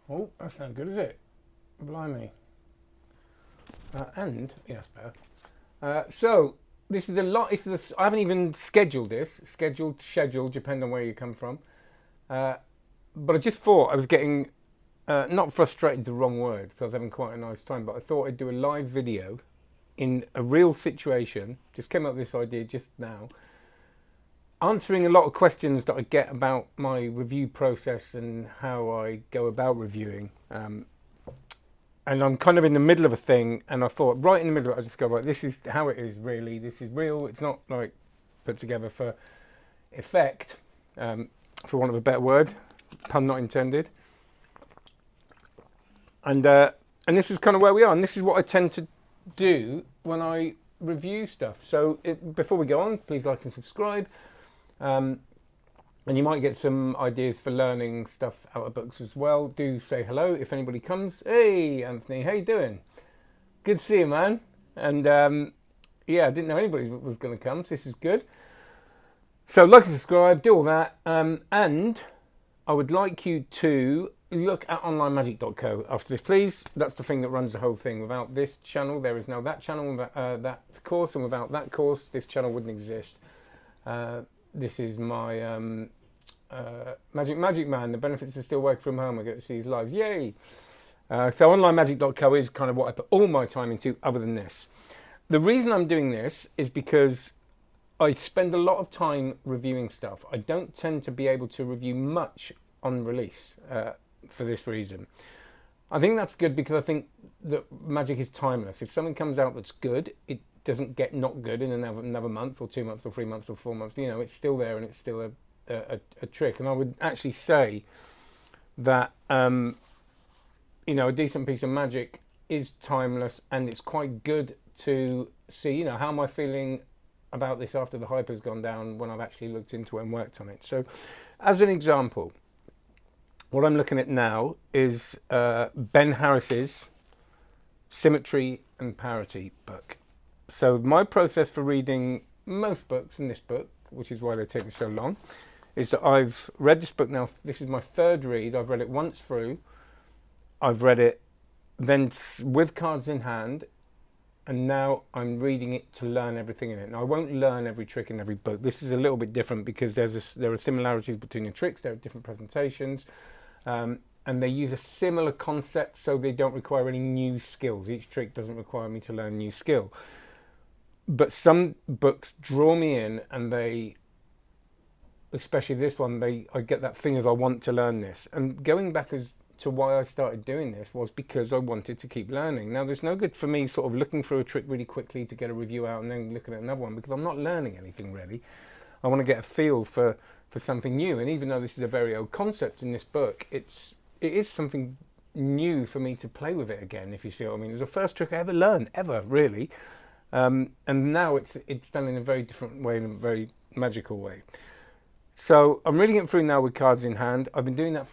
Oh, that's not good, is it? Blimey. And yes, better. So this is a lot. I haven't even scheduled this. Scheduled, depending on where you come from. Uh, but I just thought I was getting not frustrated, the wrong word, because I was having quite a nice time. But I thought I'd do a live video in a real situation. Just came up with this idea just now, answering a lot of questions that I get about my review process and how I go about reviewing. And I'm kind of in the middle of a thing, and I thought right in the middle of it, I just go, right, this is how it is really. This is real. It's not like put together for effect, for want of a better word, pun not intended. And this is kind of where we are, and this is what I tend to do when I review stuff. So before we go on, please like and subscribe. And you might get some ideas for learning stuff out of books as well. Do say hello if anybody comes. Hey, Anthony, how you doing? Good to see you, man. And yeah, I didn't know anybody was going to come, so this is good. So like and subscribe, do all that. And I would like you to look at onlinemagic.co after this, please. That's the thing that runs the whole thing. Without this channel, there is now that channel, that course, and without that course, this channel wouldn't exist. This is my Magic Man. The benefits of still working from home. I get to see his lives. Yay! So onlinemagic.co is kind of what I put all my time into other than this. The reason I'm doing this is because I spend a lot of time reviewing stuff. I don't tend to be able to review much on release for this reason. I think that's good because I think that magic is timeless. If something comes out that's good, it doesn't get not good in another month or 2 months or 3 months or 4 months. You know, it's still there and it's still a trick. And I would actually say that you know, a decent piece of magic is timeless, and it's quite good to see, you know, how am I feeling about this after the hype has gone down when I've actually looked into it and worked on it. So as an example, what I'm looking at now is Ben Harris's Symmetry and Parity book. So my process for reading most books in this book, which is why they take me so long, is that I've read this book now. This is my third read. I've read it once through. I've read it then with cards in hand, and now I'm reading it to learn everything in it. Now I won't learn every trick in every book. This is a little bit different because there are similarities between the tricks. There are different presentations, and they use a similar concept, so they don't require any new skills. Each trick doesn't require me to learn a new skill. But some books draw me in, and they, especially this one, I get that thing of I want to learn this. And going back as to why I started doing this was because I wanted to keep learning. Now, there's no good for me sort of looking through a trick really quickly to get a review out and then looking at another one, because I'm not learning anything really. I want to get a feel for something new. And even though this is a very old concept in this book, it is something new for me to play with it again, if you see what I mean. It was the first trick I ever learned, ever, really. And now it's done in a very different way, in a very magical way. So I'm reading it through now with cards in hand. I've been doing that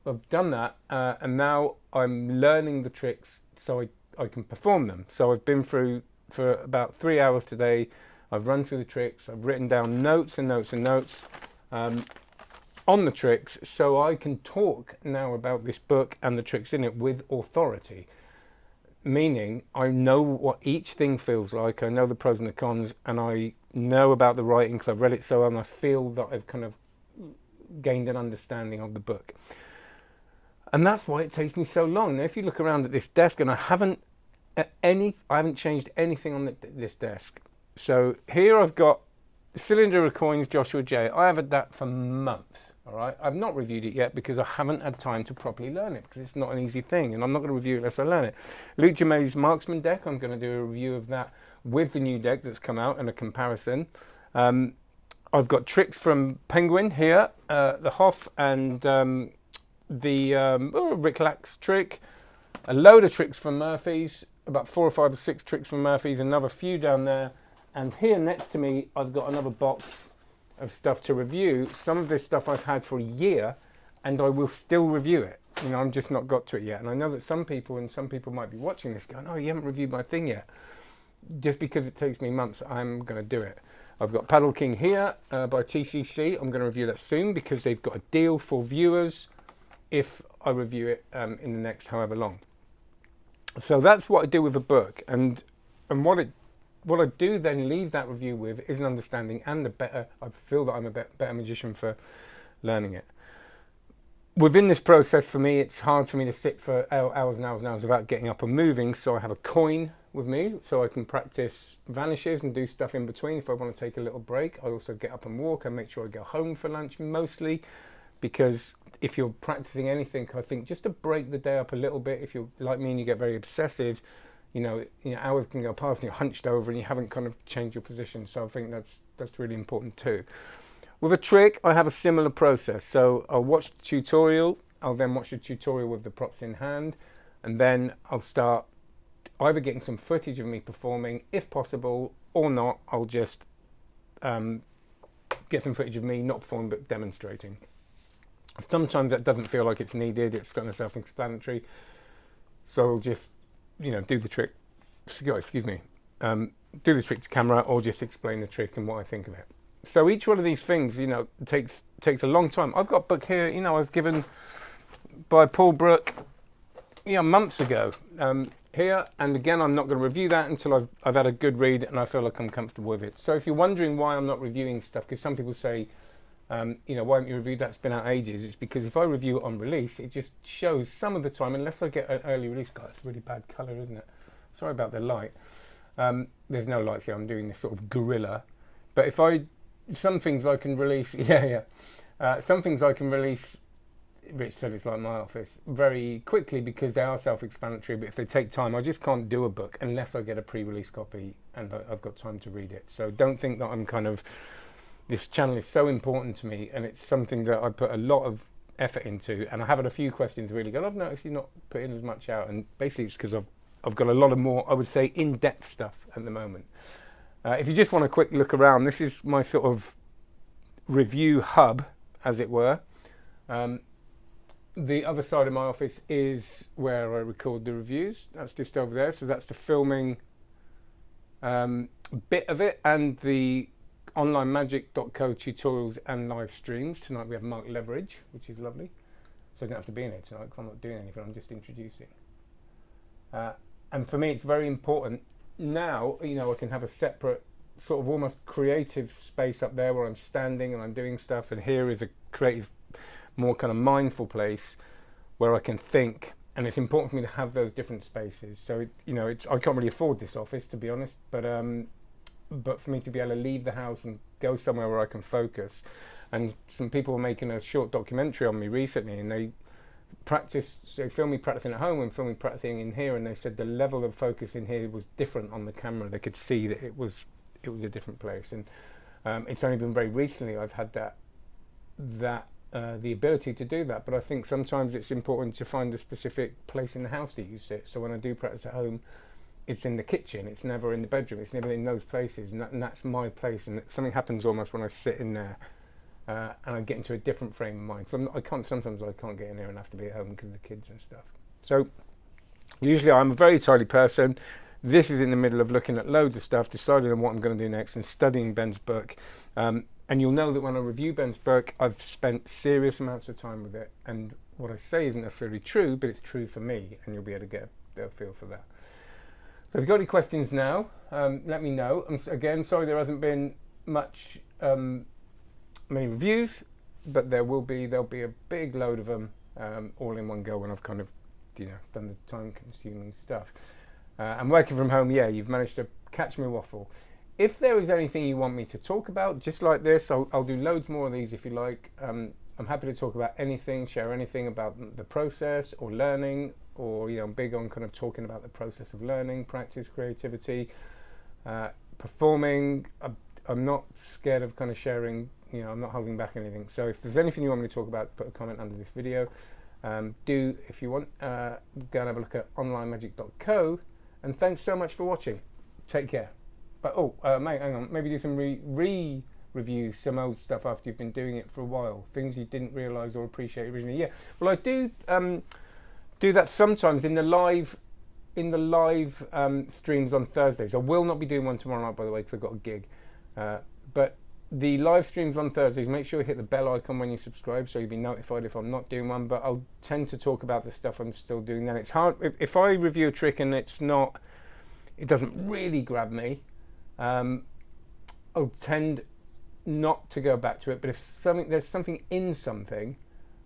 I've done that, and now I'm learning the tricks so I can perform them. So I've been through for about 3 hours today. I've run through the tricks. I've written down notes and notes and notes on the tricks, so I can talk now about this book and the tricks in it with authority. Meaning I know what each thing feels like, I know the pros and the cons, and I know about the writing because I've read it so well, and I feel that I've kind of gained an understanding of the book. And that's why it takes me so long. Now, if you look around at this desk, and I haven't changed anything on this desk. So here I've got Cylinder of Coins, Joshua J. I have had that for months, all right? I've not reviewed it yet because I haven't had time to properly learn it, because it's not an easy thing, and I'm not going to review it unless I learn it. Luke Jamay's Marksman deck, I'm going to do a review of that with the new deck that's come out and a comparison. I've got tricks from Penguin here, the Hoff and the Rick Lack's trick, a load of tricks from Murphy's, about 4 or 5 or 6 tricks from Murphy's, another few down there. And here next to me, I've got another box of stuff to review. Some of this stuff I've had for a year, and I will still review it. You know, I've just not got to it yet. And I know that some people might be watching this going, oh, you haven't reviewed my thing yet. Just because it takes me months, I'm going to do it. I've got Paddle King here by TCC. I'm going to review that soon because they've got a deal for viewers. If I review it in the next however long. So that's what I do with a book, and what I do then leave that review with is an understanding and I feel that I'm a better magician for learning it. Within this process, for me, it's hard for me to sit for hours and hours and hours without getting up and moving, so I have a coin with me so I can practice vanishes and do stuff in between if I want to take a little break. I also get up and walk and make sure I go home for lunch mostly, because if you're practicing anything, I think just to break the day up a little bit, if you're like me and you get very obsessive, hours can go past and you're hunched over and you haven't kind of changed your position. So I think that's really important too. With a trick, I have a similar process. So I'll watch the tutorial, I'll then watch the tutorial with the props in hand, and then I'll start either getting some footage of me performing, if possible, or not, I'll just get some footage of me not performing but demonstrating. Sometimes that doesn't feel like it's needed, it's kind of self-explanatory, so I'll just, do the trick, do the trick to camera, or just explain the trick and what I think of it. So each one of these things, takes a long time. I've got a book here, I was given by Paul Brook, months ago here, and again, I'm not going to review that until I've had a good read and I feel like I'm comfortable with it. So if you're wondering why I'm not reviewing stuff, because some people say, why haven't you reviewed that? It's been out ages. It's because if I review it on release, it just shows some of the time, unless I get an early release. God, it's really bad colour, isn't it? Sorry about the light. There's no lights here. I'm doing this sort of guerrilla. But some things I can release, some things I can release, Rich said it's like my office, very quickly because they are self-explanatory, but if they take time, I just can't do a book unless I get a pre-release copy and I've got time to read it. So don't think that this channel is so important to me, and it's something that I put a lot of effort into, and I have had a few questions really good. I've noticed you're not putting as much out, and basically it's because I've got a lot of more, I would say, in-depth stuff at the moment. If you just want a quick look around, this is my sort of review hub, as it were. The other side of my office is where I record the reviews. That's just over there. So that's the filming bit of it, and the onlinemagic.co tutorials and live streams. Tonight we have Mark Leverage, which is lovely. So I don't have to be in it tonight because I'm not doing anything, I'm just introducing. And for me, it's very important now, I can have a separate sort of almost creative space up there where I'm standing and I'm doing stuff, and here is a creative, more kind of mindful place where I can think, and it's important for me to have those different spaces. So I can't really afford this office, to be honest, but for me to be able to leave the house and go somewhere where I can focus. And some people were making a short documentary on me recently, and they filmed me practicing at home and filmed me practicing in here, and they said the level of focus in here was different on the camera. They could see that it was a different place, and it's only been very recently I've had the ability to do that. But I think sometimes it's important to find a specific place in the house that you sit. So when I do practice at home, it's in the kitchen, it's never in the bedroom, it's never in those places, and that's my place. And something happens almost when I sit in there. And I get into a different frame of mind. Sometimes I can't get in here and have to be at home because of the kids and stuff. So usually I'm a very tidy person. This is in the middle of looking at loads of stuff, deciding on what I'm going to do next, and studying Ben's book. And you'll know that when I review Ben's book, I've spent serious amounts of time with it. And what I say isn't necessarily true, but it's true for me, and you'll be able to get a feel for that. So if you've got any questions now, let me know. Again, sorry there hasn't been many reviews, but there'll be a big load of them all in one go when I've kind of done the time-consuming stuff. I'm working from home. You've managed to catch me waffle. If there is anything you want me to talk about, just like this, I'll do loads more of these if you like. I'm happy to talk about anything, share anything about the process or learning, or I'm big on kind of talking about the process of learning, practice, creativity, performing. I'm not scared of kind of sharing. I'm not holding back anything. So if there's anything you want me to talk about, put a comment under this video. Do, if you want, go and have a look at onlinemagic.co. And thanks so much for watching. Take care. But mate, hang on. Maybe do some review some old stuff after you've been doing it for a while. Things you didn't realise or appreciate originally. Yeah. Well, I do do that sometimes in the live streams on Thursdays. I will not be doing one tomorrow night, by the way, because I've got a gig. But The live streams on Thursdays, make sure you hit the bell icon when you subscribe so you'll be notified if I'm not doing one, but I'll tend to talk about the stuff I'm still doing then. It's hard, if I review a trick and it doesn't really grab me, I'll tend not to go back to it, but if there's something in something,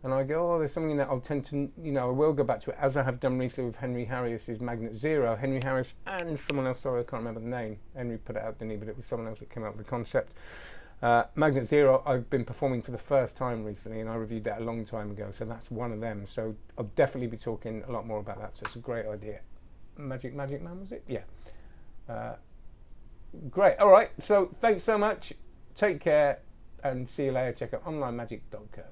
and I go, oh, there's something in that, I'll tend to, I will go back to it, as I have done recently with Henry Harris's Magnet Zero. Henry Harris and someone else, sorry, I can't remember the name. Henry put it out, didn't he? But it was someone else that came up with the concept. Magnet Zero, I've been performing for the first time recently, and I reviewed that a long time ago, so that's one of them. So I'll definitely be talking a lot more about that, so it's a great idea. Magic Man, was it? Yeah. Great. All right, so thanks so much. Take care, and see you later. Check out onlinemagic.co.